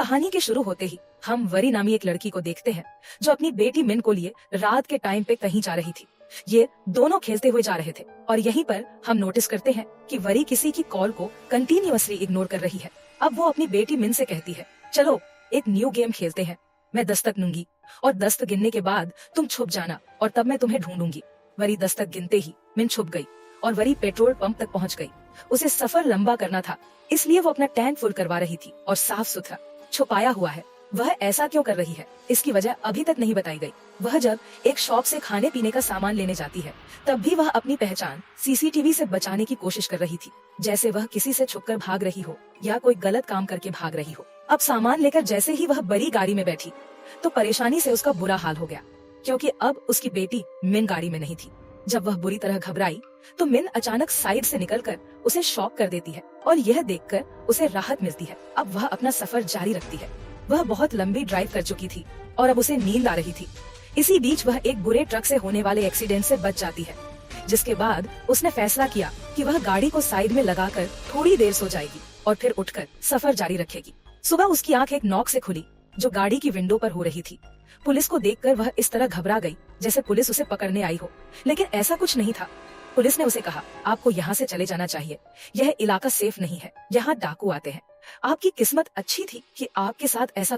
कहानी के शुरू होते ही हम वरी नामी एक लड़की को देखते हैं जो अपनी बेटी मिन को लिए रात के टाइम पे कहीं जा रही थी। ये दोनों खेलते हुए जा रहे थे और यहीं पर हम नोटिस करते हैं कि वरी किसी की कॉल को कंटिन्यूअसली इग्नोर कर रही है। अब वो अपनी बेटी मिन से कहती है, चलो एक न्यू गेम खेलते हैं, मैं दस्तक दूंगी और दस्त गिनने के बाद तुम छुप जाना और तब मैं तुम्हें ढूंढूंगी। वरी दस्तक गिनते ही मिन छुप गई और वरी पेट्रोल पंप तक पहुंच गई। उसे सफर लंबा करना था, इसलिए वो अपना टैंक फुल करवा रही थी और साफ सुथरा छुपाया हुआ है। वह ऐसा क्यों कर रही है, इसकी वजह अभी तक नहीं बताई गई। वह जब एक शॉप से खाने पीने का सामान लेने जाती है तब भी वह अपनी पहचान सीसीटीवी से बचाने की कोशिश कर रही थी, जैसे वह किसी से छुपकर भाग रही हो या कोई गलत काम करके भाग रही हो। अब सामान लेकर जैसे ही वह बड़ी गाड़ी में बैठी तो परेशानी से उसका बुरा हाल हो गया, क्योंकि अब उसकी बेटी मिन गाड़ी में नहीं थी। जब वह बुरी तरह घबराई तो मिन अचानक साइड से निकलकर उसे शॉक कर देती है और यह देखकर उसे राहत मिलती है। अब वह अपना सफर जारी रखती है। वह बहुत लंबी ड्राइव कर चुकी थी और अब उसे नींद आ रही थी। इसी बीच वह एक बुरे ट्रक से होने वाले एक्सीडेंट से बच जाती है, जिसके बाद उसने फैसला किया कि वह गाड़ी को साइड में लगाकर थोड़ी देर सो जाएगी और फिर उठकर सफर जारी रखेगी। सुबह उसकी आंख एक नॉक से खुली जो गाड़ी की विंडो पर हो रही थी। पुलिस को देखकर वह इस तरह घबरा गई जैसे पुलिस उसे पकड़ने आई हो, लेकिन ऐसा कुछ नहीं था। पुलिस ने उसे कहा, आपको यहाँ से चले जाना चाहिए, यह इलाका सेफ नहीं है, यहाँ डाकू आते हैं। आपकी किस्मत अच्छी थी कि आपके साथ ऐसा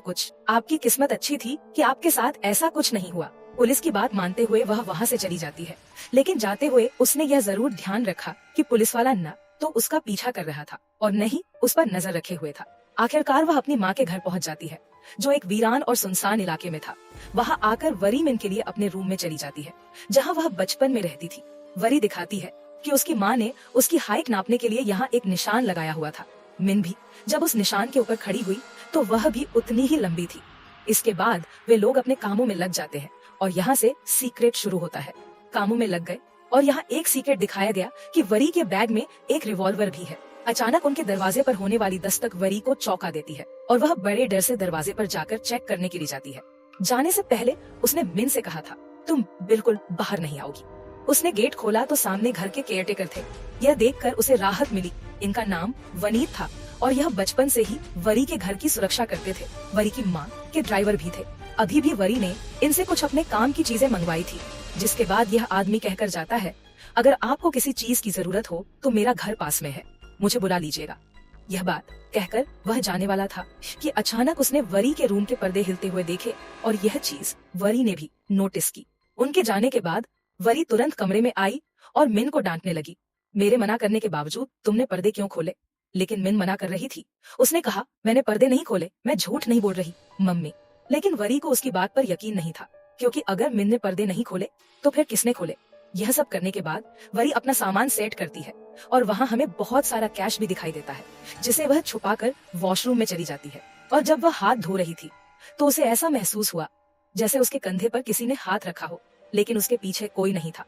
कुछ नहीं हुआ। पुलिस की बात मानते हुए वह वहाँ से चली जाती है, लेकिन जाते हुए उसने यह जरूर ध्यान रखा कि पुलिस वाला न तो उसका पीछा कर रहा था और न ही उस पर नजर रखे हुए था। आखिरकार वह अपनी माँ के घर पहुँच जाती है, जो एक वीरान और सुनसान इलाके में था। वहाँ आकर वरी मिन के लिए अपने रूम में चली जाती है, जहाँ वह बचपन में रहती थी। वरी दिखाती है कि उसकी माँ ने उसकी हाइट नापने के लिए यहाँ एक निशान लगाया हुआ था। मिन भी जब उस निशान के ऊपर खड़ी हुई तो वह भी उतनी ही लंबी थी। इसके बाद वे लोग अपने कामों में लग जाते हैं और यहाँ से सीक्रेट शुरू होता है। कामों में लग गए और यहाँ एक सीक्रेट दिखाया गया कि वरी के बैग में एक रिवॉल्वर भी है। अचानक उनके दरवाजे पर होने वाली दस्तक वरी को चौंका देती है और वह बड़े डर से दरवाजे पर जाकर चेक करने के लिए जाती है। जाने से पहले उसने मिन से कहा था, तुम बिल्कुल बाहर नहीं आओगी। उसने गेट खोला तो सामने घर के केयरटेकर थे। यह देखकर उसे राहत मिली। इनका नाम वनीत था और यह बचपन से ही वरी के घर की सुरक्षा करते थे। वरी की माँ के ड्राइवर भी थे। अभी भी वरी ने इनसे कुछ अपने काम की चीजें मंगवाई थी, जिसके बाद यह आदमी कहकर जाता है, अगर आपको किसी चीज की जरूरत हो तो मेरा घर पास में है, मुझे बुला लीजिएगा। यह बात कहकर वह जाने वाला था कि अचानक उसने वरी के रूम के पर्दे हिलते हुए देखे और यह चीज वरी ने भी नोटिस की। उनके जाने के बाद वरी तुरंत कमरे में आई और मिन को डांटने लगी, मेरे मना करने के बावजूद तुमने पर्दे क्यों खोले? लेकिन मिन मना कर रही थी। उसने कहा, मैंने पर्दे नहीं खोले, मैं झूठ नहीं बोल रही मम्मी। लेकिन वरी को उसकी बात पर यकीन नहीं था, क्योंकि अगर मिन ने पर्दे नहीं खोले तो फिर किसने खोले? यह सब करने के बाद वरी अपना सामान सेट करती है और वहाँ हमें बहुत सारा कैश भी दिखाई देता है, जिसे वह छुपाकर वॉशरूम में चली जाती है। और जब वह हाथ धो रही थी तो उसे ऐसा महसूस हुआ जैसे उसके कंधे पर किसी ने हाथ रखा हो, लेकिन उसके पीछे कोई नहीं था।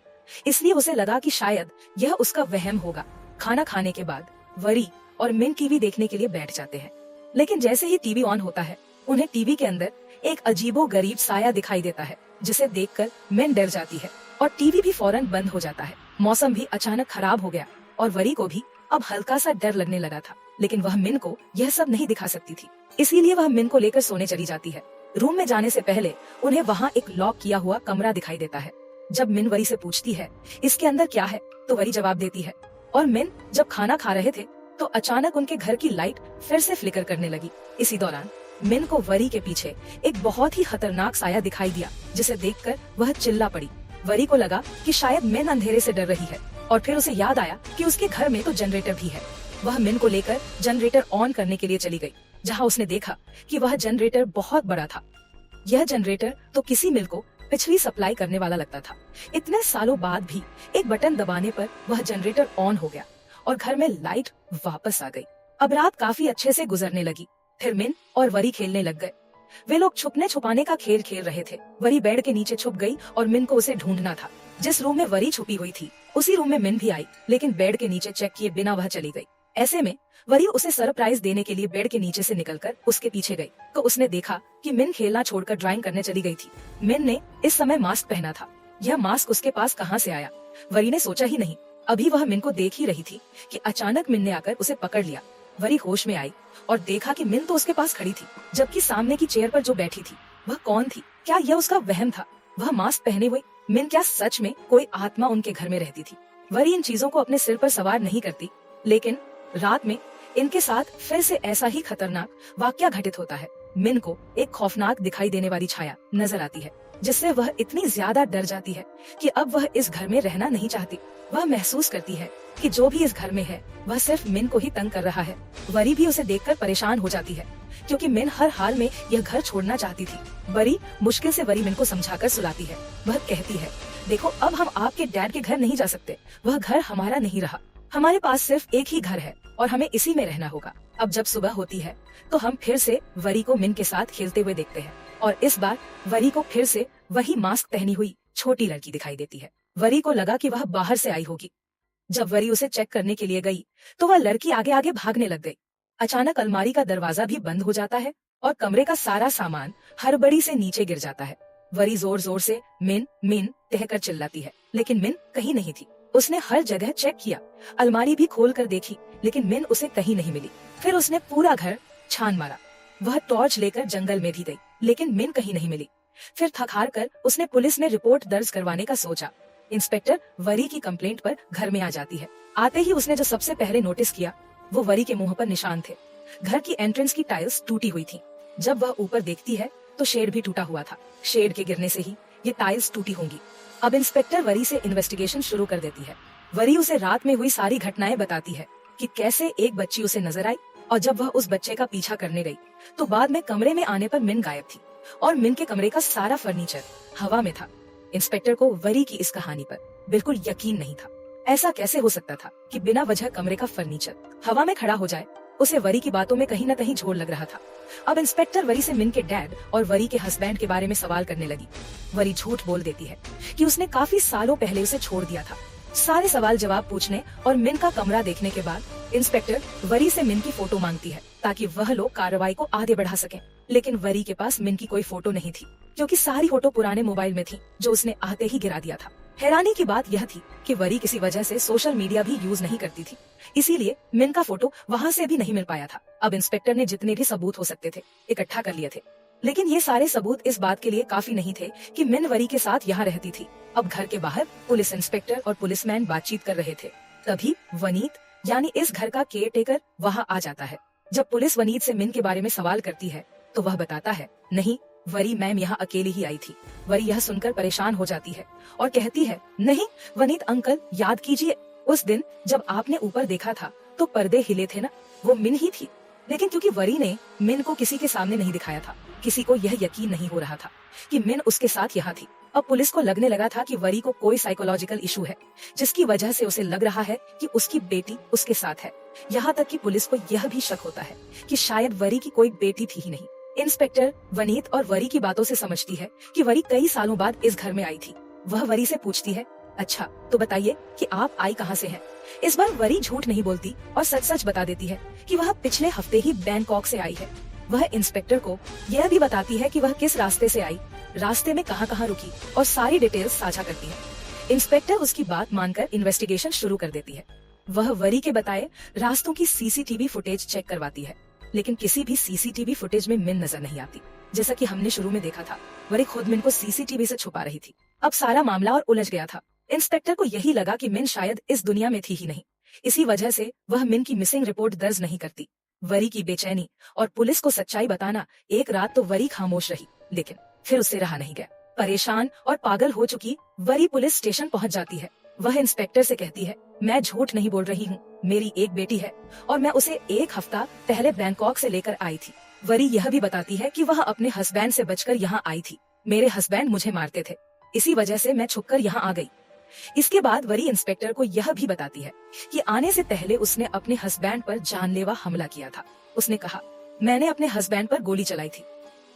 इसलिए उसे लगा कि शायद यह उसका वहम होगा। खाना खाने के बाद वरी और मिन टीवी देखने के लिए बैठ जाते हैं, लेकिन जैसे ही टीवी ऑन होता है उन्हें टीवी के अंदर एक अजीबो गरीब साया दिखाई देता है, जिसे देखकर मिन डर जाती है और टीवी भी फौरन बंद हो जाता है। मौसम भी अचानक खराब हो गया और वरी को भी अब हल्का सा डर लगने लगा था, लेकिन वह मिन को यह सब नहीं दिखा सकती थी, इसीलिए वह मिन को लेकर सोने चली जाती है। रूम में जाने से पहले उन्हें वहाँ एक लॉक किया हुआ कमरा दिखाई देता है। जब मिन वरी से पूछती है इसके अंदर क्या है, तो वरी जवाब देती है। और मिन जब खाना खा रहे थे तो अचानक उनके घर की लाइट फिर से फ्लिकर करने लगी। इसी दौरान मिन को वरी के पीछे एक बहुत ही खतरनाक साया दिखाई दिया, जिसे देखकर वह चिल्ला पड़ी। वरी को लगा कि शायद मिन अंधेरे से डर रही है और फिर उसे याद आया कि उसके घर में तो जनरेटर भी है। वह मिन को लेकर जनरेटर ऑन करने के लिए चली गई, जहाँ उसने देखा कि वह जनरेटर बहुत बड़ा था। यह जनरेटर तो किसी मिल को बिजली सप्लाई करने वाला लगता था। इतने सालों बाद भी एक बटन दबाने पर वह जनरेटर ऑन हो गया और घर में लाइट वापस आ गई। अब रात काफी अच्छे से गुजरने लगी। फिर मिन और वरी खेलने लग गए। वे लोग छुपने छुपाने का खेल खेल रहे थे। वरी बेड के नीचे छुप गई और मिन को उसे ढूंढना था। जिस रूम में वरी छुपी हुई थी उसी रूम में मिन भी आई, लेकिन बेड के नीचे चेक किए बिना वह चली गई। ऐसे में वरी उसे सरप्राइज देने के लिए बेड के नीचे से निकलकर उसके पीछे गई तो उसने देखा कि मिन खेलना छोड़कर ड्राइंग करने चली गई थी। मिन ने इस समय मास्क पहना था। यह मास्क उसके पास कहाँ से आया, वरी ने सोचा ही नहीं। अभी वह मिन को देख ही रही थी कि अचानक मिन ने आकर उसे पकड़ लिया। वरी होश में आई और देखा कि मिन तो उसके पास खड़ी थी, जबकि सामने की चेयर पर जो बैठी थी वह कौन थी? क्या यह उसका वहम था? वह मास्क पहने हुए मिन क्या सच में कोई आत्मा उनके घर में रहती थी? वरी इन चीजों को अपने सिर पर सवार नहीं करती, लेकिन रात में इनके साथ फिर से ऐसा ही खतरनाक वाकया घटित होता है। मिन को एक खौफनाक दिखाई देने वाली छाया नजर आती है, जिससे वह इतनी ज्यादा डर जाती है कि अब वह इस घर में रहना नहीं चाहती। वह महसूस करती है कि जो भी इस घर में है वह सिर्फ मिन को ही तंग कर रहा है। वरी भी उसे देखकर परेशान हो जाती है, क्योंकि मिन हर हाल में यह घर छोड़ना चाहती थी। वरी मुश्किल से वरी मिन को समझाकर सुलाती है। वह कहती है, देखो अब हम आपके डैड के घर नहीं जा सकते, वह घर हमारा नहीं रहा। हमारे पास सिर्फ एक ही घर है और हमें इसी में रहना होगा। अब जब सुबह होती है तो हम फिर से वरी को मिन के साथ खेलते हुए देखते हैं, और इस बार वरी को फिर से वही मास्क पहनी हुई छोटी लड़की दिखाई देती है। वरी को लगा कि वह बाहर से आई होगी। जब वरी उसे चेक करने के लिए गई तो वह लड़की आगे आगे भागने लग गई। अचानक अलमारी का दरवाजा भी बंद हो जाता है और कमरे का सारा सामान हड़बड़ी से नीचे गिर जाता है। वरी जोर जोर से मिन मिन कहकर चिल्लाती है, लेकिन मिन कहीं नहीं थी। उसने हर जगह चेक किया, अलमारी भी खोल कर देखी, लेकिन मिन उसे कहीं नहीं मिली। फिर उसने पूरा घर छान मारा। वह टॉर्च लेकर जंगल में भी गई, लेकिन मिन कहीं नहीं मिली। फिर थक हार कर उसने पुलिस में रिपोर्ट दर्ज करवाने का सोचा। इंस्पेक्टर वरी की कंप्लेंट पर घर में आ जाती है। आते ही उसने जो सबसे पहले नोटिस किया वो वरी के मुंह पर निशान थे। घर की एंट्रेंस की टाइल्स टूटी हुई थी। जब वह ऊपर देखती है तो शेड भी टूटा हुआ था। शेड के गिरने से ही ये टाइल्स टूटी होंगी। अब इंस्पेक्टर वरी से इन्वेस्टिगेशन शुरू कर देती है। वरी उसे रात में हुई सारी घटनाएं बताती है कि कैसे एक बच्ची उसे नजर आई, और जब वह उस बच्चे का पीछा करने गई तो बाद में कमरे में आने पर मिन गायब थी और मिन के कमरे का सारा फर्नीचर हवा में था। इंस्पेक्टर को वरी की इस कहानी पर बिल्कुल यकीन नहीं था। ऐसा कैसे हो सकता था कि बिना वजह कमरे का फर्नीचर हवा में खड़ा हो जाए? उसे वरी की बातों में कहीं न कहीं झोल लग रहा था। अब इंस्पेक्टर वरी से मिन के डैड और वरी के हस्बैंड के बारे में सवाल करने लगी। वरी झूठ बोल देती है कि उसने काफी सालों पहले उसे छोड़ दिया था। सारे सवाल जवाब पूछने और मिन का कमरा देखने के बाद इंस्पेक्टर वरी से मिन की फोटो मांगती है, ताकि वह लोग कार्रवाई को आगे बढ़ा सकें। लेकिन वरी के पास मिन की कोई फोटो नहीं थी, क्योंकि सारी फोटो पुराने मोबाइल में थी जो उसने आते ही गिरा दिया था। हैरानी की बात यह थी कि वरी किसी वजह से सोशल मीडिया भी यूज नहीं करती थी, इसीलिए मिन का फोटो वहाँ से भी नहीं मिल पाया था। अब इंस्पेक्टर ने जितने भी सबूत हो सकते थे इकट्ठा कर लिए थे, लेकिन ये सारे सबूत इस बात के लिए काफी नहीं थे कि मिन वरी के साथ यहाँ रहती थी। अब घर के बाहर पुलिस इंस्पेक्टर और पुलिसमैन बातचीत कर रहे थे। तभी वनीत यानी इस घर का केयर टेकर वहाँ आ जाता है। जब पुलिस वनीत से मिन के बारे में सवाल करती है तो वह बताता है, नहीं वरी मैम यहाँ अकेली ही आई थी। वरी यह सुनकर परेशान हो जाती है और कहती है, नहीं वनीत अंकल, याद कीजिए उस दिन जब आपने ऊपर देखा था तो पर्दे हिले थे ना, वो मिन ही थी। लेकिन क्योंकि वरी ने मिन को किसी के सामने नहीं दिखाया था, किसी को यह यकीन नहीं हो रहा था कि मिन उसके साथ यहाँ थी। अब पुलिस को लगने लगा था कि वरी को कोई साइकोलॉजिकल इशू है, जिसकी वजह से उसे लग रहा है कि उसकी बेटी उसके साथ है। यहाँ तक कि पुलिस को यह भी शक होता है कि शायद वरी की कोई बेटी थी ही नहीं। इंस्पेक्टर वनीत और वरी की बातों से समझती है कि वरी कई सालों बाद इस घर में आई थी। वह वरी से पूछती है, अच्छा तो बताइए कि आप आई कहाँ से हैं? इस बार वरी झूठ नहीं बोलती और सच सच बता देती है कि वह पिछले हफ्ते ही बैंकॉक से आई है। वह इंस्पेक्टर को यह भी बताती है कि वह किस रास्ते से आई, रास्ते में कहाँ कहाँ रुकी, और सारी डिटेल्स साझा करती है। इंस्पेक्टर उसकी बात मानकर इन्वेस्टिगेशन शुरू कर देती है। वह वरी के बताए रास्तों की सीसीटीवी फुटेज चेक करवाती है, लेकिन किसी भी सीसीटीवी फुटेज में मिन नजर नहीं आती। जैसा कि हमने शुरू में देखा था, वरी खुद मिन को सीसीटीवी से छुपा रही थी। अब सारा मामला और उलझ गया था। इंस्पेक्टर को यही लगा कि मिन शायद इस दुनिया में थी ही नहीं, इसी वजह से वह मिन की मिसिंग रिपोर्ट दर्ज नहीं करती। वरी की बेचैनी और पुलिस को सच्चाई बताना, एक रात तो वरी खामोश रही, लेकिन फिर उससे रहा नहीं गया। परेशान और पागल हो चुकी वरी पुलिस स्टेशन पहुंच जाती है। वह इंस्पेक्टर से कहती है, मैं झूठ नहीं बोल रही हूँ, मेरी एक बेटी है और मैं उसे एक हफ्ता पहले बैंकॉक से लेकर आई थी। वरी यह भी बताती है कि वह अपने हस्बैंड से बचकर यहाँ आई थी। मेरे हस्बैंड मुझे मारते थे, इसी वजह से मैं छुपकर यहाँ आ गई। इसके बाद वरी इंस्पेक्टर को यह भी बताती है कि आने से पहले उसने अपने हस्बैंड पर जानलेवा हमला किया था। उसने कहा, मैंने अपने हस्बैंड पर गोली चलाई थी।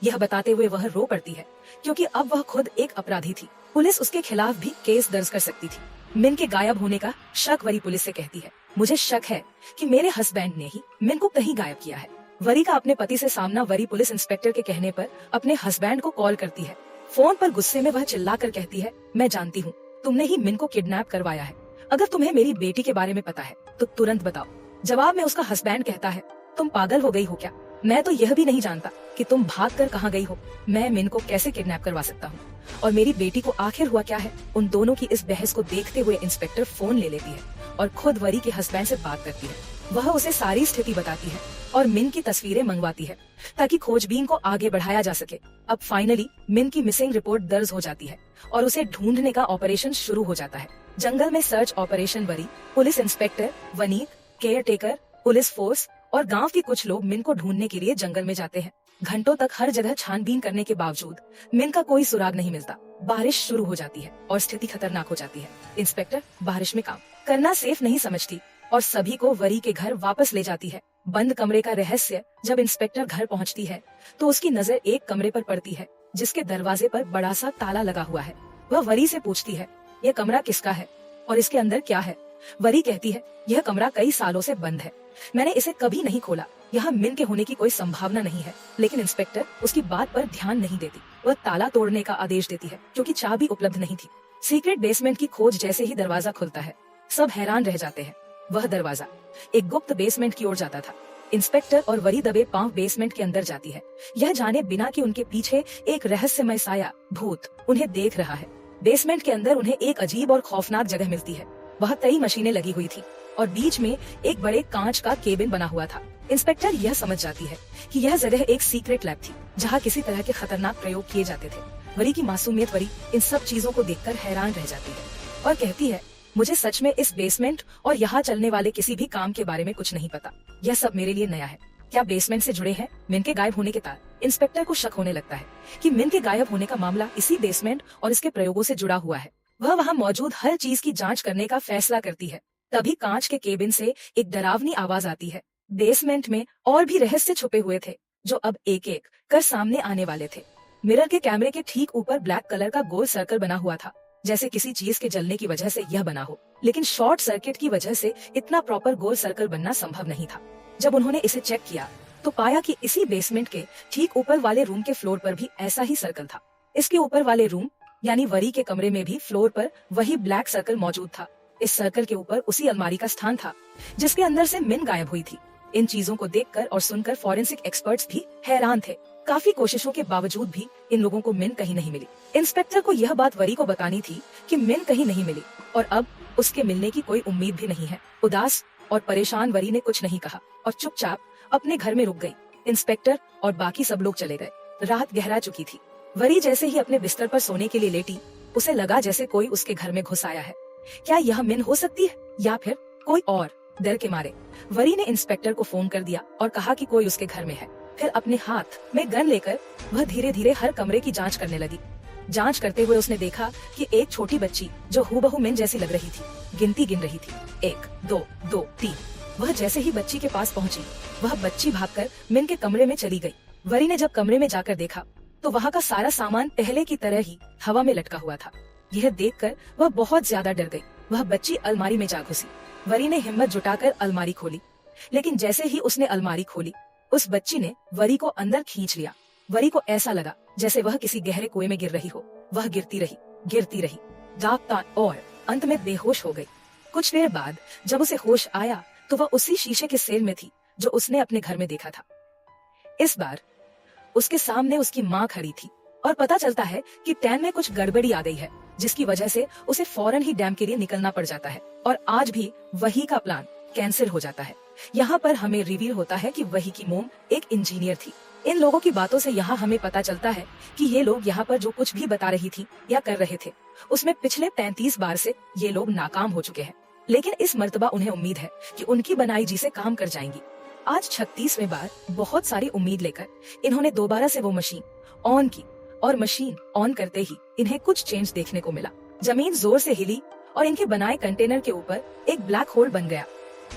यह बताते हुए वह रो पड़ती है, क्योंकि अब वह खुद एक अपराधी थी। पुलिस उसके खिलाफ भी केस दर्ज कर सकती थी। मिन के गायब होने का शक वरी पुलिस से कहती है, मुझे शक है कि मेरे हस्बैंड ने ही मिन को कहीं गायब किया है। वरी का अपने पति से सामना वरी पुलिस इंस्पेक्टर के कहने पर अपने हस्बैंड को कॉल करती है। फोन पर गुस्से में वह चिल्लाकर कहती है, मैं जानती हूँ तुमने ही मिन को किडनैप करवाया है। अगर तुम्हें मेरी बेटी के बारे में पता है तो तुरंत बताओ। जवाब में उसका हस्बैंड कहता है, तुम पागल हो गई हो क्या? मैं तो यह भी नहीं जानता कि तुम भाग कर कहाँ गई हो। मैं मिन को कैसे किडनैप करवा सकता हूँ और मेरी बेटी को आखिर हुआ क्या है? उन दोनों की इस बहस को देखते हुए इंस्पेक्टर फोन ले लेती है और खुद वरी के हस्बैंड से बात करती है। वह उसे सारी स्थिति बताती है और मिन की तस्वीरें मंगवाती है ताकि खोजबीन को आगे बढ़ाया जा सके। अब फाइनली मिन की मिसिंग रिपोर्ट दर्ज हो जाती है और उसे ढूंढने का ऑपरेशन शुरू हो जाता है। जंगल में search operation worry, police inspector, Vaneet, care taker, police force और गांव के कुछ लोग मिन को ढूंढने के लिए जंगल में जाते हैं। घंटों तक हर जगह छानबीन करने के बावजूद मिन का कोई सुराग नहीं मिलता। बारिश शुरू हो जाती है और स्थिति खतरनाक हो जाती है। इंस्पेक्टर बारिश में काम करना सेफ नहीं समझती और सभी को वरी के घर वापस ले जाती है। बंद कमरे का रहस्य जब इंस्पेक्टर घर पहुंचती है तो उसकी नजर एक कमरे पर पड़ती है जिसके दरवाजे पर बड़ा सा ताला लगा हुआ है। वह वरी से पूछती है, यह कमरा किसका है और इसके अंदर क्या है? वरी कहती है, यह कमरा कई सालों से बंद है, मैंने इसे कभी नहीं खोला, यहाँ मिन के होने की कोई संभावना नहीं है। लेकिन इंस्पेक्टर उसकी बात पर ध्यान नहीं देती। वह ताला तोड़ने का आदेश देती है क्योंकि चाबी उपलब्ध नहीं थी। सीक्रेट बेसमेंट की खोज जैसे ही दरवाजा खुलता है सब हैरान रह जाते हैं। वह दरवाजा एक गुप्त बेसमेंट की ओर जाता था। इंस्पेक्टर और वरी दबे पांव बेसमेंट के अंदर जाती है, यह जाने बिना कि उनके पीछे एक रहस्यमय साया भूत उन्हें देख रहा है। बेसमेंट के अंदर उन्हें एक अजीब और खौफनाक जगह मिलती है। वह कई मशीनें लगी हुई थी और बीच में एक बड़े कांच का केबिन बना हुआ था। इंस्पेक्टर यह समझ जाती है कि यह जगह एक सीक्रेट लैब थी जहाँ किसी तरह के खतरनाक प्रयोग किए जाते थे। वरी की मासूमियत वरी इन सब चीजों को देखकर हैरान रह जाती है और कहती है, मुझे सच में इस बेसमेंट और यहाँ चलने वाले किसी भी काम के बारे में कुछ नहीं पता। यह सब मेरे लिए नया है। क्या बेसमेंट से जुड़े हैं मिन के गायब होने के तार? इंस्पेक्टर को शक होने लगता है कि मिन के गायब होने का मामला इसी बेसमेंट और इसके प्रयोगों से जुड़ा हुआ है। वह वहाँ मौजूद हर चीज की जांच करने का फैसला करती है। तभी कांच के केबिन से एक डरावनी आवाज आती है। बेसमेंट में और भी रहस्य छुपे हुए थे जो अब एक एक कर सामने आने वाले थे। मिरर के कैमरे के ठीक ऊपर ब्लैक कलर का गोल सर्कल बना हुआ था, जैसे किसी चीज के जलने की वजह से यह बना हो। लेकिन शॉर्ट सर्किट की वजह से इतना प्रॉपर गोल सर्कल बनना संभव नहीं था। जब उन्होंने इसे चेक किया तो पाया कि इसी बेसमेंट के ठीक ऊपर वाले रूम के फ्लोर पर भी ऐसा ही सर्कल था। इसके ऊपर वाले रूम यानी वरी के कमरे में भी फ्लोर पर वही ब्लैक सर्कल मौजूद था। इस सर्कल के ऊपर उसी अलमारी का स्थान था जिसके अंदर से मिन गायब हुई थी। इन चीजों को देखकर और सुनकर फॉरेंसिक एक्सपर्ट्स भी हैरान थे। काफी कोशिशों के बावजूद भी इन लोगों को मिन कहीं नहीं मिली। इंस्पेक्टर को यह बात वरी को बतानी थी कि मिन कहीं नहीं मिली और अब उसके मिलने की कोई उम्मीद भी नहीं है। उदास और परेशान वरी ने कुछ नहीं कहा और चुपचाप अपने घर में रुक गई। इंस्पेक्टर और बाकी सब लोग चले गए। रात गहरा चुकी थी। वरी जैसे ही अपने बिस्तर पर सोने के लिए लेटी, उसे लगा जैसे कोई उसके घर में घुस आया है। क्या यह मिन हो सकती है या फिर कोई और? डर के मारे वरी ने इंस्पेक्टर को फोन कर दिया और कहा कि कोई उसके घर में है। फिर अपने हाथ में गन लेकर वह धीरे धीरे हर कमरे की जांच करने लगी। जांच करते हुए उसने देखा कि एक छोटी बच्ची जो हूबहू मिन जैसी लग रही थी गिनती गिन रही थी, 1 2 2 3। वह जैसे ही बच्ची के पास पहुंची, वह बच्ची भागकर मिन के कमरे में चली गई। वरी ने जब कमरे में जाकर देखा तो वहाँ का सारा सामान पहले की तरह ही हवा में लटका हुआ था। यह देखकर वह बहुत ज्यादा डर गई। वह बच्ची अलमारी में जा घुसी। वरी ने हिम्मत जुटाकर अलमारी खोली, लेकिन जैसे ही उसने अलमारी खोली उस बच्ची ने वरी को अंदर खींच लिया। वरी को ऐसा लगा जैसे वह किसी गहरे कुएं में गिर रही हो। वह गिरती रही, जागता और अंत में बेहोश हो गई। कुछ देर बाद जब उसे होश आया तो वह उसी शीशे के सेल में थी जो उसने अपने घर में देखा था। इस बार उसके सामने उसकी माँ खड़ी थी और पता चलता है कि टैन में कुछ गड़बड़ी आ गई है, जिसकी वजह से उसे फौरन ही डैम के लिए निकलना पड़ जाता है और आज भी वही का प्लान कैंसिल हो जाता है। यहाँ पर हमें रिवील होता है कि वही की मोम एक इंजीनियर थी। इन लोगों की बातों से यहाँ हमें पता चलता है कि ये लोग यहाँ पर जो कुछ भी बता रही थी या कर रहे थे उसमें पिछले 33 बार से ये लोग नाकाम हो चुके हैं। लेकिन इस मर्तबा उन्हें उम्मीद है कि उनकी बनाई जी से काम कर जाएंगी। आज 36वें बार बहुत सारी उम्मीद लेकर इन्होंने दोबारा से वो मशीन ऑन की और मशीन ऑन करते ही इन्हें कुछ चेंज देखने को मिला। जमीन जोर से हिली और इनके बनाए कंटेनर के ऊपर एक ब्लैक होल बन गया।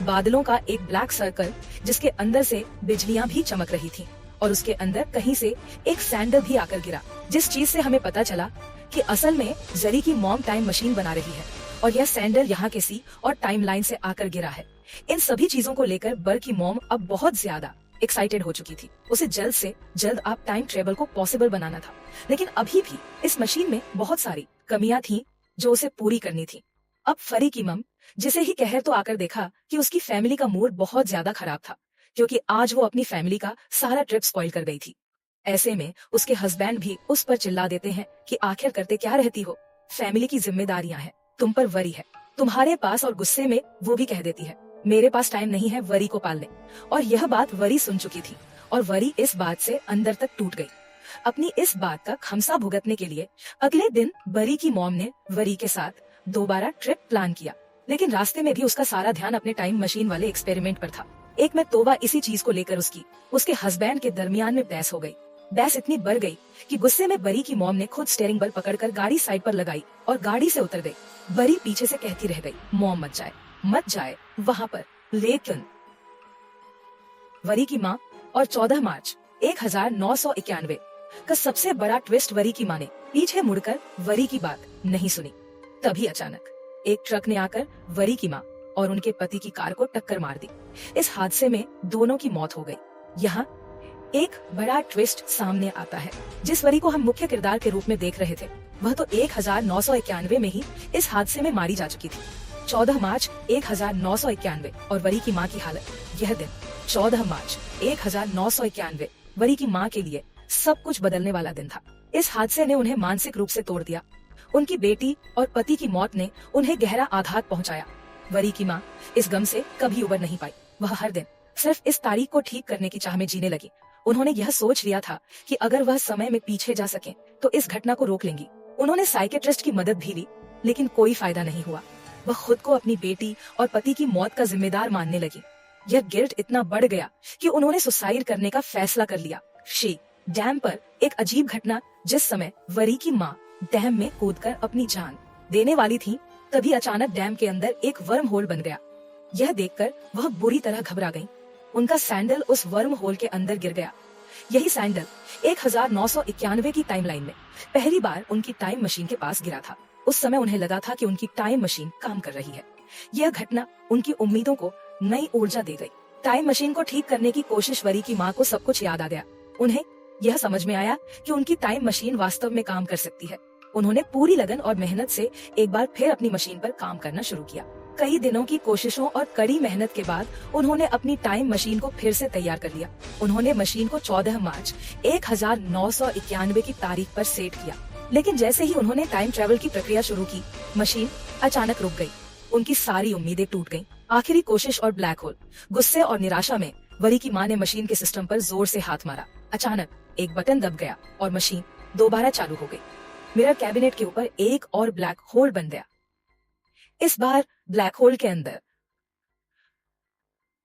बादलों का एक ब्लैक सर्कल जिसके अंदर से बिजलियां भी चमक रही थीं और उसके अंदर कहीं से एक सैंडल भी आकर गिरा, जिस चीज से हमें पता चला कि असल में जरी की मॉम टाइम मशीन बना रही है और यह सैंडल यहाँ के सी और टाइमलाइन से आकर गिरा है। इन सभी चीजों को लेकर बर की मॉम अब बहुत ज्यादा एक्साइटेड हो चुकी थी। उसे जल्द से जल्द आप टाइम ट्रेवल को पॉसिबल बनाना था, लेकिन अभी भी इस मशीन में बहुत सारी कमियां थीं जो उसे पूरी करनी थी। अब फरी की मम, जिसे ही कहर तो आकर देखा कि उसकी फैमिली का मूड बहुत ज्यादा खराब था, क्योंकि आज वो अपनी फैमिली का सारा ट्रिप स्पॉइल कर गई थी। ऐसे में उसके हस्बैंड भी उस पर चिल्ला देते हैं कि आखिर करते क्या रहती हो, फैमिली की जिम्मेदारियां हैं, तुम पर वरी है तुम्हारे पास। और गुस्से में वो भी कह देती है, मेरे पास टाइम नहीं है वरी को पालने। और यह बात वरी सुन चुकी थी और वरी इस बात से अंदर तक टूट गई। अपनी इस बात का खमसा भुगतने के लिए अगले दिन वरी की मॉम ने वरी के साथ दोबारा ट्रिप प्लान किया, लेकिन रास्ते में भी उसका सारा ध्यान अपने टाइम मशीन वाले एक्सपेरिमेंट पर था। एक में तोबा इसी चीज को लेकर उसके हस्बैंड के दरमियान में बहस हो गई। बहस इतनी बढ़ गई कि गुस्से में बरी की मॉम ने खुद स्टीयरिंग बल पकड़कर गाड़ी साइड पर लगाई और गाड़ी से उतर गई। बरी पीछे से कहती रह गई, मॉम मत जाए वहाँ पर। लेकिन वरी की माँ और 14 मार्च 1991 का सबसे बड़ा ट्विस्ट, वरी की माँ ने पीछे मुड़कर वरी की बात नहीं सुनी। तभी अचानक एक ट्रक ने आकर वरी की माँ और उनके पति की कार को टक्कर मार दी। इस हादसे में दोनों की मौत हो गई। यहाँ एक बड़ा ट्विस्ट सामने आता है। जिस वरी को हम मुख्य किरदार के रूप में देख रहे थे, वह तो 1991 में ही इस हादसे में मारी जा चुकी थी। 14 मार्च 1991 और वरी की माँ की हालत। यह दिन 14 मार्च 1991 वरी की माँ के लिए सब कुछ बदलने वाला दिन था। इस हादसे ने उन्हें मानसिक रूप से तोड़ दिया। उनकी बेटी और पति की मौत ने उन्हें गहरा आघात पहुंचाया। वरी की माँ इस गम से कभी उबर नहीं पाई। वह हर दिन सिर्फ इस तारीख को ठीक करने की चाह में जीने लगी। उन्होंने यह सोच लिया था कि अगर वह समय में पीछे जा सके तो इस घटना को रोक लेंगी। उन्होंने साइकेट्रिस्ट की मदद भी ली, लेकिन कोई फायदा नहीं हुआ। वह खुद को अपनी बेटी और पति की मौत का जिम्मेदार मानने लगी। यह गिल्ट इतना बढ़ गया कि उन्होंने सुसाइड करने का फैसला कर लिया। शी डैम पर एक अजीब घटना, जिस समय वरी की माँ डैम में कूदकर अपनी जान देने वाली थी, तभी अचानक डैम के अंदर एक वर्म होल बन गया। यह देखकर वह बुरी तरह घबरा गईं। उनका सैंडल उस वर्म होल के अंदर गिर गया। यही सैंडल 1991 की टाइमलाइन में पहली बार उनकी टाइम मशीन के पास गिरा था। उस समय उन्हें लगा था कि उनकी टाइम मशीन काम कर रही है। यह घटना उनकी उम्मीदों को नई ऊर्जा दे गई। टाइम मशीन को ठीक करने की कोशिश वरी की माँ को सब कुछ याद आ गया। उन्हें यह समझ में आया कि उनकी टाइम मशीन वास्तव में काम कर सकती है। उन्होंने पूरी लगन और मेहनत से एक बार फिर अपनी मशीन पर काम करना शुरू किया। कई दिनों की कोशिशों और कड़ी मेहनत के बाद उन्होंने अपनी टाइम मशीन को फिर से तैयार कर लिया। उन्होंने मशीन को 14 मार्च 1991 की तारीख पर सेट किया, लेकिन जैसे ही उन्होंने टाइम ट्रेवल की प्रक्रिया शुरू की, मशीन अचानक रुक गई। उनकी सारी उम्मीदें टूट गईं। आखिरी कोशिश और ब्लैक होल। गुस्से और निराशा में वरी की माँ ने मशीन के सिस्टम पर जोर से हाथ मारा। अचानक एक बटन दब गया और मशीन दोबारा चालू हो गई। मिरर कैबिनेट के ऊपर एक और ब्लैक होल बन गया। इस बार ब्लैक होल के अंदर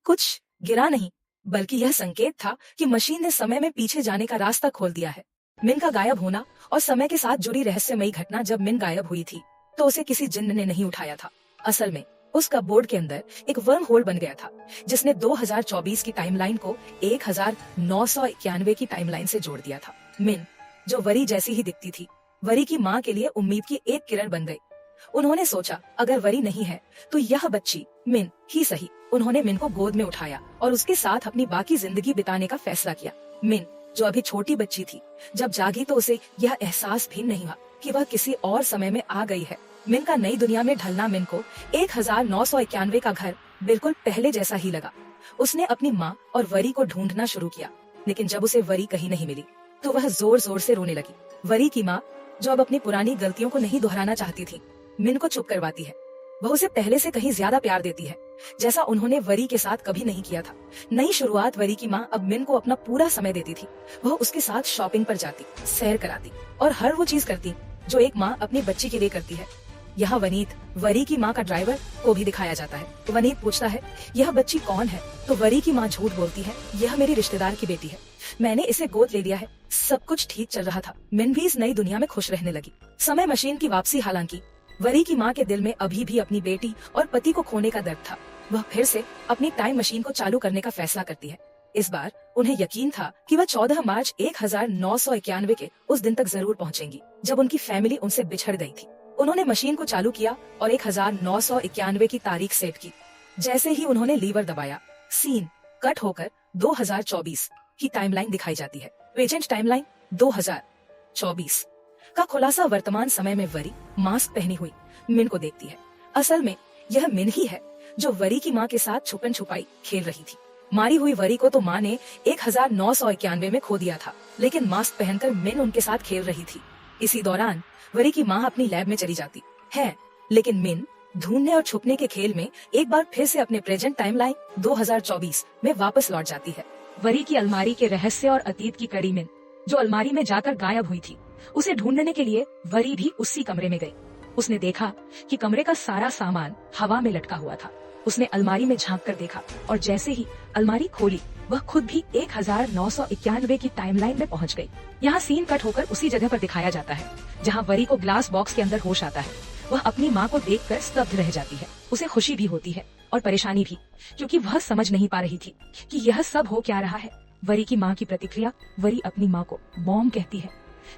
कुछ गिरा नहीं, बल्कि यह संकेत था कि मशीन ने समय में पीछे जाने का रास्ता खोल दिया है। मिन का गायब होना और समय के साथ जुड़ी रहस्यमयी घटना। जब मिन गायब हुई थी तो उसे किसी जिन्न ने नहीं उठाया था। असल में उसका बोर्ड के अंदर एक वर्म होल बन गया था, जिसने 2024 की टाइमलाइन को 1991 की टाइमलाइन से जोड़ दिया था। मिन, जो वरी जैसी ही दिखती थी, वरी की माँ के लिए उम्मीद की एक किरण बन गई। उन्होंने सोचा, अगर वरी नहीं है तो यह बच्ची मिन ही सही। उन्होंने मिन को गोद में उठाया और उसके साथ अपनी बाकी जिंदगी बिताने का फैसला किया। मिन, जो अभी छोटी बच्ची थी, जब जागी तो उसे यह एहसास भी नहीं हुआ कि वह किसी और समय में आ गई है। मिन का नई दुनिया में ढलना मिन को 1991 का घर बिल्कुल पहले जैसा ही लगा। उसने अपनी माँ और वरी को ढूंढना शुरू किया, लेकिन जब उसे वरी कहीं नहीं मिली तो वह जोर जोर से रोने लगी। वरी की माँ, जो अब अपनी पुरानी गलतियों को नहीं दोहराना चाहती थी, मिन को चुप करवाती है। वह उसे पहले से कहीं ज्यादा प्यार देती है, जैसा उन्होंने वरी के साथ कभी नहीं किया था। नई शुरुआत। वरी की माँ अब मिन को अपना पूरा समय देती थी। वह उसके साथ शॉपिंग पर जाती, सैर कराती और हर वो चीज करती जो एक माँ अपनी बच्ची के लिए करती है। यहाँ वनीत, वरी की माँ का ड्राइवर, को भी दिखाया जाता है। वनीत पूछता है, यह बच्ची कौन है? तो वरी की माँ झूठ बोलती है, यह मेरी रिश्तेदार की बेटी है, मैंने इसे गोद ले लिया है। सब कुछ ठीक चल रहा था। मिन भी इस नई दुनिया में खुश रहने लगी। समय मशीन की वापसी। हालांकि वरी की माँ के दिल में अभी भी अपनी बेटी और पति को खोने का दर्द था। वह फिर से अपनी टाइम मशीन को चालू करने का फैसला करती है। इस बार उन्हें यकीन था कि वह 14 मार्च 1991 के उस दिन तक जरूर पहुंचेंगी, जब उनकी फैमिली उनसे बिछड़ गई थी। उन्होंने मशीन को चालू किया और 1991 की तारीख सेट की। जैसे ही उन्होंने लीवर दबाया, सीन कट होकर 2024 की टाइमलाइन दिखाई जाती है। प्रेजेंट टाइमलाइन 2024 का खुलासा। वर्तमान समय में वरी मास्क पहनी हुई मिन को देखती है। असल में यह मिन ही है जो वरी की माँ के साथ छुपन छुपाई खेल रही थी। मारी हुई वरी को तो माँ ने 1991 में खो दिया था, लेकिन मास्क पहनकर मिन उनके साथ खेल रही थी। इसी दौरान वरी की माँ अपनी लैब में चली जाती है, लेकिन मिन ढूंढने और छुपने के खेल में एक बार फिर से अपने प्रेजेंट टाइमलाइन 2024 में वापस लौट जाती है। वरी की अलमारी के रहस्य और अतीत की कड़ी मिन, जो अलमारी में जाकर गायब हुई थी, उसे ढूंढने के लिए वरी भी उसी कमरे में गई। उसने देखा कि कमरे का सारा सामान हवा में लटका हुआ था। उसने अलमारी में झांक कर देखा और जैसे ही अलमारी खोली, वह खुद भी 1991 की टाइमलाइन में पहुंच गई। यहाँ सीन कट होकर उसी जगह पर दिखाया जाता है जहाँ वरी को ग्लास बॉक्स के अंदर होश आता है। वह अपनी माँ को देखकर स्तब्ध रह जाती है। उसे खुशी भी होती है और परेशानी भी, क्योंकि वह समझ नहीं पा रही थी कि यह सब हो क्या रहा है। वरी की माँ की प्रतिक्रिया, वरी अपनी माँ को मॉम कहती है,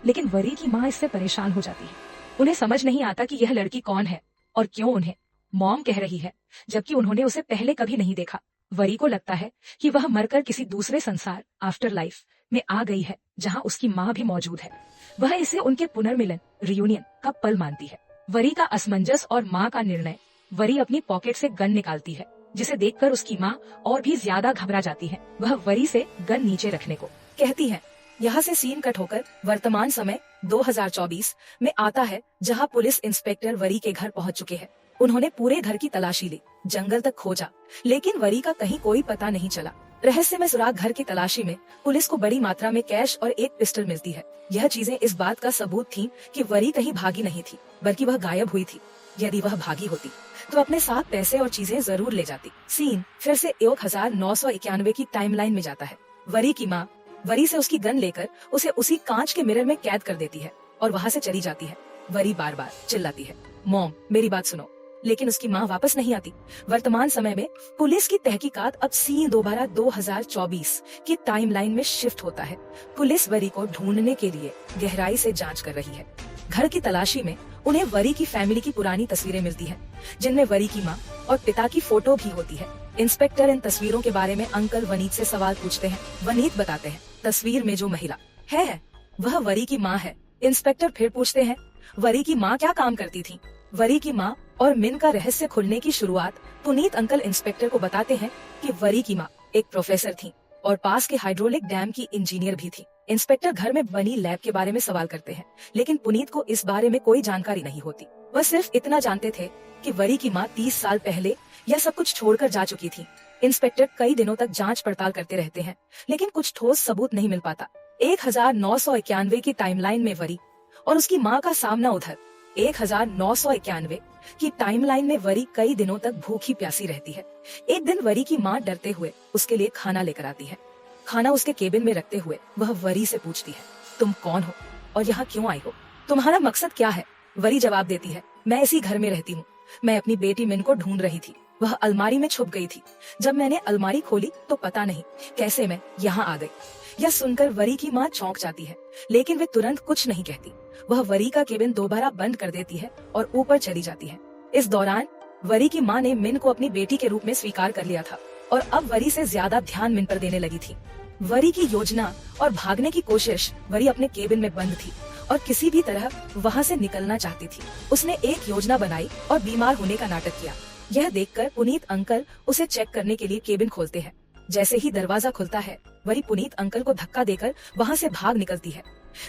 लेकिन वरी की माँ इससे परेशान हो जाती है। उन्हें समझ नहीं आता कि यह लड़की कौन है और क्यों उन्हें मॉम कह रही है, जबकि उन्होंने उसे पहले कभी नहीं देखा। वरी को लगता है कि वह मरकर किसी दूसरे संसार, आफ्टर लाइफ में आ गई है, जहाँ उसकी माँ भी मौजूद है। वह इसे उनके पुनर्मिलन, रियूनियन का पल मानती है। वरी का असमंजस और माँ का निर्णय। वरी अपनी पॉकेट से गन निकालती है, जिसे देखकर उसकी माँ और भी ज्यादा घबरा जाती है। वह वरी से गन नीचे रखने को कहती है। यहाँ से सीन कट होकर वर्तमान समय 2024 में आता है, जहाँ पुलिस इंस्पेक्टर वरी के घर पहुँच चुके हैं। उन्होंने पूरे घर की तलाशी ली, जंगल तक खोजा, लेकिन वरी का कहीं कोई पता नहीं चला। रहस्यमय सुराग घर की तलाशी में पुलिस को बड़ी मात्रा में कैश और एक पिस्टल मिलती है। यह चीजें इस बात का सबूत थीं कि वरी कहीं भागी नहीं थी, बल्कि वह गायब हुई थी। यदि वह भागी होती तो अपने साथ पैसे और चीजें जरूर ले जाती। सीन फिर से 1991 की टाइमलाइन में जाता है। वरी की माँ वरी से उसकी गन लेकर उसे उसी कांच के मिरर में कैद कर देती है और वहाँ से चली जाती है। वरी बार बार चिल्लाती है, मॉम मेरी बात सुनो, लेकिन उसकी माँ वापस नहीं आती। वर्तमान समय में पुलिस की तहकीकात अब सीन दोबारा 2024 की टाइमलाइन में शिफ्ट होता है। पुलिस वरी को ढूंढने के लिए गहराई से जांच कर रही है। घर की तलाशी में उन्हें वरी की फैमिली की पुरानी तस्वीरें मिलती हैं, जिनमें वरी की माँ और पिता की फोटो भी होती है। इंस्पेक्टर इन तस्वीरों के बारे में अंकल वनीत से सवाल पूछते हैं। वनीत बताते हैं, तस्वीर में जो महिला है वह वरी की माँ है। इंस्पेक्टर फिर पूछते हैं, वरी की माँ क्या काम करती थी? वरी की माँ और मिन का रहस्य खुलने की शुरुआत पुनीत अंकल इंस्पेक्टर को बताते हैं कि वरी की माँ एक प्रोफेसर थी और पास के हाइड्रोलिक डैम की इंजीनियर भी थी। इंस्पेक्टर घर में बनी लैब के बारे में सवाल करते हैं, लेकिन पुनीत को इस बारे में कोई जानकारी नहीं होती। वह सिर्फ इतना जानते थे कि वरी की माँ 30 साल पहले यह सब कुछ छोड़कर जा चुकी थी। इंस्पेक्टर कई दिनों तक जांच पड़ताल करते रहते हैं, लेकिन कुछ ठोस सबूत नहीं मिल पाता। 1991 की टाइमलाइन में वरी और उसकी माँ का सामना उधर 1991 की टाइमलाइन में वरी कई दिनों तक भूखी प्यासी रहती है। एक दिन वरी की माँ डरते हुए उसके लिए खाना लेकर आती है। खाना उसके केबिन में रखते हुए वह वरी से पूछती है, तुम कौन हो और यहाँ क्यों आई हो? तुम्हारा मकसद क्या है? वरी जवाब देती है, मैं इसी घर में रहती हूँ। मैं अपनी बेटी मिन को ढूंढ रही थी। वह अलमारी में छुप गई थी। जब मैंने अलमारी खोली तो पता नहीं कैसे मैं यहाँ आ गई। यह सुनकर वरी की माँ चौंक जाती है, लेकिन वे तुरंत कुछ नहीं कहती। वह वरी का केबिन दोबारा बंद कर देती है और ऊपर चली जाती है। इस दौरान वरी की माँ ने मिन को अपनी बेटी के रूप में स्वीकार कर लिया था और अब वरी से ज्यादा ध्यान मिन पर देने लगी थी। वरी की योजना और भागने की कोशिश, वरी अपने केबिन में बंद थी और किसी भी तरह वहाँ से निकलना चाहती थी। उसने एक योजना बनाई और बीमार होने का नाटक किया। यह देखकर पुनीत अंकल उसे चेक करने के लिए केबिन खोलते हैं। जैसे ही दरवाजा खुलता है, वरी पुनीत अंकल को धक्का देकर वहाँ से भाग निकलती है।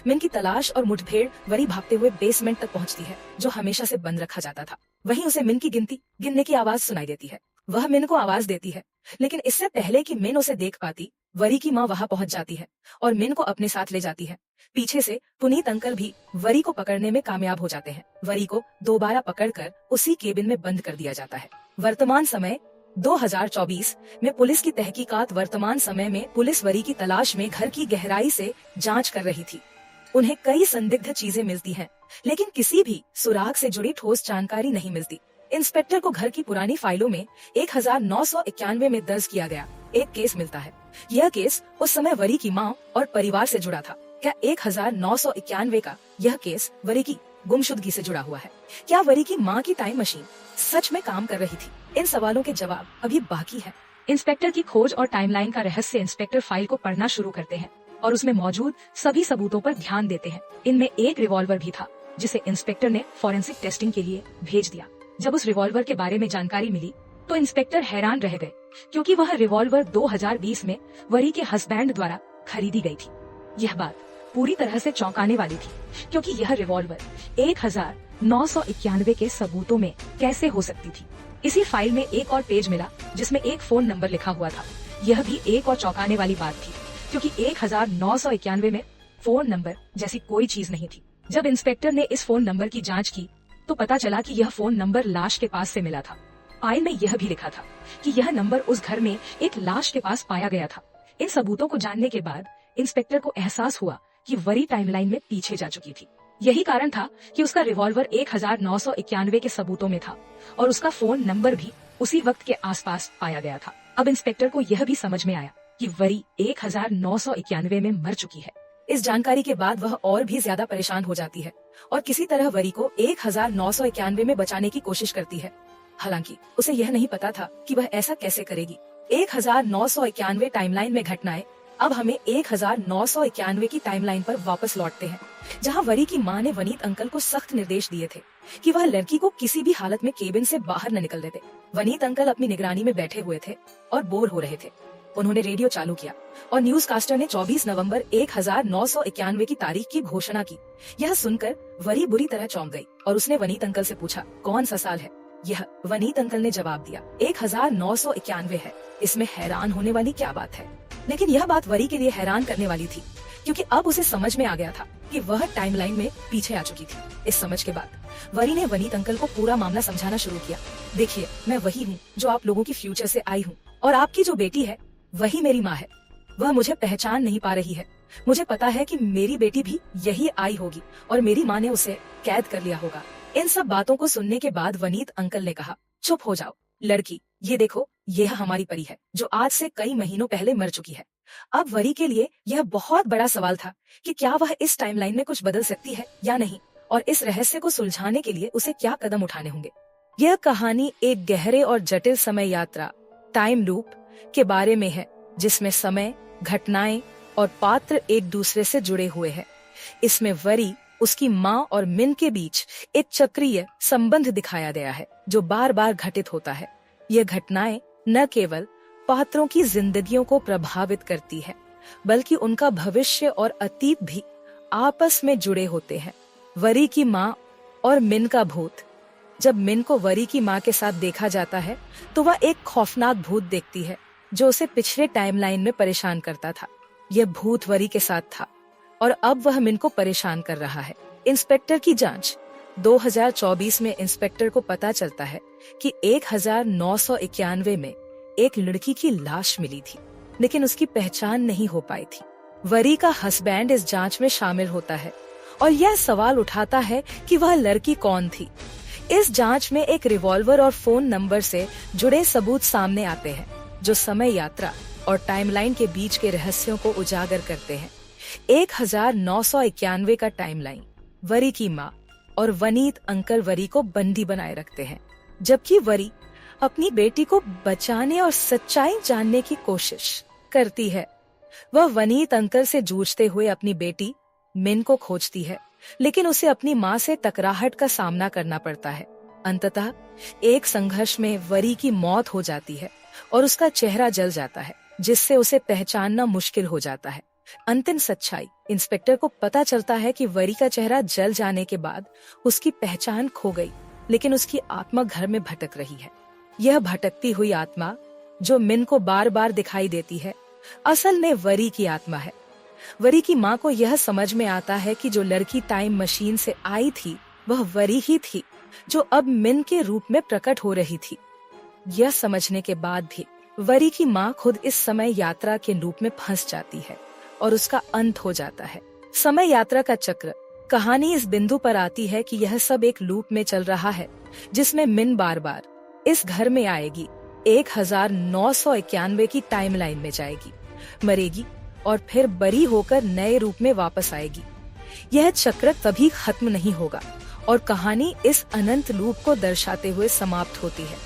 मिन की तलाश और मुठभेड़ वरी भागते हुए बेसमेंट तक पहुँचती है, जो हमेशा से बंद रखा जाता था। वहीं उसे मिन की गिनने की आवाज सुनाई देती है। वह मिन को आवाज देती है, लेकिन इससे पहले कि मिन उसे देख पाती, वरी की माँ वहाँ पहुँच जाती है और मिन को अपने साथ ले जाती है। पीछे से पुनीत अंकल भी वरी को पकड़ने में कामयाब हो जाते हैं। वरी को दोबारा पकड़कर उसी केबिन में बंद कर दिया जाता है। वर्तमान समय 2024 में पुलिस की तहकीकात। वर्तमान समय में पुलिस वरी की तलाश में घर की गहराई से जांच कर रही थी। उन्हें कई संदिग्ध चीजें मिलती हैं, लेकिन किसी भी सुराग से जुड़ी ठोस जानकारी नहीं मिलती। इंस्पेक्टर को घर की पुरानी फाइलों में 1991 में दर्ज किया गया एक केस मिलता है। यह केस उस समय वरी की माँ और परिवार से जुड़ा था। क्या 1991 का यह केस वरी की गुमशुदगी से जुड़ा हुआ है? क्या वरी की माँ की टाइम मशीन सच में काम कर रही थी? इन सवालों के जवाब अभी बाकी है। इंस्पेक्टर की खोज और टाइमलाइन का रहस्य। इंस्पेक्टर फाइल को पढ़ना शुरू करते हैं और उसमें मौजूद सभी सबूतों पर ध्यान देते हैं। इनमें एक रिवॉल्वर भी था, जिसे इंस्पेक्टर ने फॉरेंसिक टेस्टिंग के लिए भेज दिया। जब उस रिवॉल्वर के बारे में जानकारी मिली तो इंस्पेक्टर हैरान रह गए, क्योंकि वह रिवॉल्वर 2020 में वरी के हस्बैंड द्वारा खरीदी गई थी। यह बात पूरी तरह से चौंकाने वाली थी, क्योंकि यह रिवॉल्वर 1991 के सबूतों में कैसे हो सकती थी। इसी फाइल में एक और पेज मिला जिसमें एक फोन नंबर लिखा हुआ था। यह भी एक और चौंकाने वाली बात थी, क्योंकि 1991 में फोन नंबर जैसी कोई चीज नहीं थी। जब इंस्पेक्टर ने इस फोन नंबर की जांच की तो पता चला कि यह फोन नंबर लाश के पास से मिला था। फाइल में यह भी लिखा था कि यह नंबर उस घर में एक लाश के पास पाया गया था। इन सबूतों को जानने के बाद इंस्पेक्टर को एहसास हुआ कि वरी टाइमलाइन में पीछे जा चुकी थी। यही कारण था कि उसका रिवॉल्वर 1991 के सबूतों में था और उसका फोन नंबर भी उसी वक्त के आसपास पाया गया था। अब इंस्पेक्टर को यह भी समझ में आया कि वरी 1991 में मर चुकी है। इस जानकारी के बाद वह और भी ज्यादा परेशान हो जाती है और किसी तरह वरी को 1991 में बचाने की कोशिश करती है। हालांकि उसे यह नहीं पता था कि वह ऐसा कैसे करेगी। 1991 टाइमलाइन में घटनाएं अब हमें 1991 की टाइमलाइन पर वापस लौटते हैं, जहां वरी की मां ने वनीत अंकल को सख्त निर्देश दिए थे कि वह लड़की को किसी भी हालत में केबिन से बाहर न निकल देते। वनीत अंकल अपनी निगरानी में बैठे हुए थे और बोर हो रहे थे। उन्होंने रेडियो चालू किया और न्यूज कास्टर ने 24 नवंबर 1991 की तारीख की घोषणा की। यह सुनकर वरी बुरी तरह चौंक गई और उसने वनीत अंकल से पूछा, कौन सा साल है यह? वनीत अंकल ने जवाब दिया, 1991 है। इसमें हैरान होने वाली क्या बात है? लेकिन यह बात वरी के लिए हैरान करने वाली थी, क्योंकि अब उसे समझ में आ गया था कि वह टाइमलाइन में पीछे आ चुकी थी। इस समझ के बाद वरी ने वनीत अंकल को पूरा मामला समझाना शुरू किया। देखिए, मैं वही हूँ जो आप लोगों की फ्यूचर से आई हूँ और आपकी जो बेटी है वही मेरी माँ है। वह मुझे पहचान नहीं पा रही है। मुझे पता है कि मेरी बेटी भी यही आई होगी और मेरी माँ ने उसे कैद कर लिया होगा। इन सब बातों को सुनने के बाद वनीत अंकल ने कहा, चुप हो जाओ लड़की, ये देखो, यह हमारी परी है जो आज से कई महीनों पहले मर चुकी है। अब वरी के लिए यह बहुत बड़ा सवाल था कि क्या वह इस टाइमलाइन में कुछ बदल सकती है या नहीं, और इस रहस्य को सुलझाने के लिए उसे क्या कदम उठाने होंगे। यह कहानी एक गहरे और जटिल समय यात्रा, टाइम लूप के बारे में है, जिसमें समय, घटनाएं और पात्र एक दूसरे से जुड़े हुए हैं। इसमें वरी, उसकी माँ और मिन के बीच एक चक्रीय संबंध दिखाया गया है जो बार बार घटित होता है। यह घटनाएं न केवल पात्रों की जिंदगियों को प्रभावित करती है, बल्कि उनका भविष्य और अतीत भी आपस में जुड़े होते हैं। वरी की माँ और मिन का भूत। जब मिन को वरी की माँ के साथ देखा जाता है तो वह एक खौफनाक भूत देखती है जो उसे पिछले टाइमलाइन में परेशान करता था। यह भूत वरी के साथ था और अब वह मिन को परेशान कर रहा है। इंस्पेक्टर की जांच। 2024 में इंस्पेक्टर को पता चलता है कि 1991 में एक लड़की की लाश मिली थी, लेकिन उसकी पहचान नहीं हो पाई थी। वरी का हस्बैंड इस जांच में शामिल होता है और यह सवाल उठाता है कि वह लड़की कौन थी। इस जांच में एक रिवॉल्वर और फोन नंबर से जुड़े सबूत सामने आते हैं जो समय यात्रा और टाइमलाइन के बीच के रहस्यों को उजागर करते हैं। 1991 का टाइमलाइन वरी की माँ और वनीत अंकल वरी को बंदी बनाए रखते हैं, जबकि वरी अपनी बेटी को बचाने और सच्चाई जानने की कोशिश करती है। वह वनीत अंकल से जूझते हुए अपनी बेटी मिन को खोजती है, लेकिन उसे अपनी माँ से टकराहट का सामना करना पड़ता है। अंततः एक संघर्ष में वरी की मौत हो जाती है और उसका चेहरा जल जाता है, जिससे उसे पहचानना मुश्किल हो जाता है। अंतिम सच्चाई। इंस्पेक्टर को पता चलता है कि वरी का चेहरा जल जाने के बाद उसकी पहचान खो गई, लेकिन उसकी आत्मा घर में भटक रही है। यह भटकती हुई आत्मा जो मिन को बार बार दिखाई देती है, असल में वरी की आत्मा है। वरी की माँ को यह समझ में आता है कि जो लड़की टाइम मशीन से आई थी वह वरी ही थी जो अब मिन के रूप में प्रकट हो रही थी। यह समझने के बाद भी वरी की माँ खुद इस समय यात्रा के लूप में फंस जाती है और उसका अंत हो जाता है। समय यात्रा का चक्र। कहानी इस बिंदु पर आती है कि यह सब एक लूप में चल रहा है, जिसमें मिन बार बार इस घर में आएगी, 1991 की टाइमलाइन में जाएगी, मरेगी और फिर बरी होकर नए रूप में वापस आएगी। यह चक्र कभी खत्म नहीं होगा और कहानी इस अनंत लूप को दर्शाते हुए समाप्त होती है।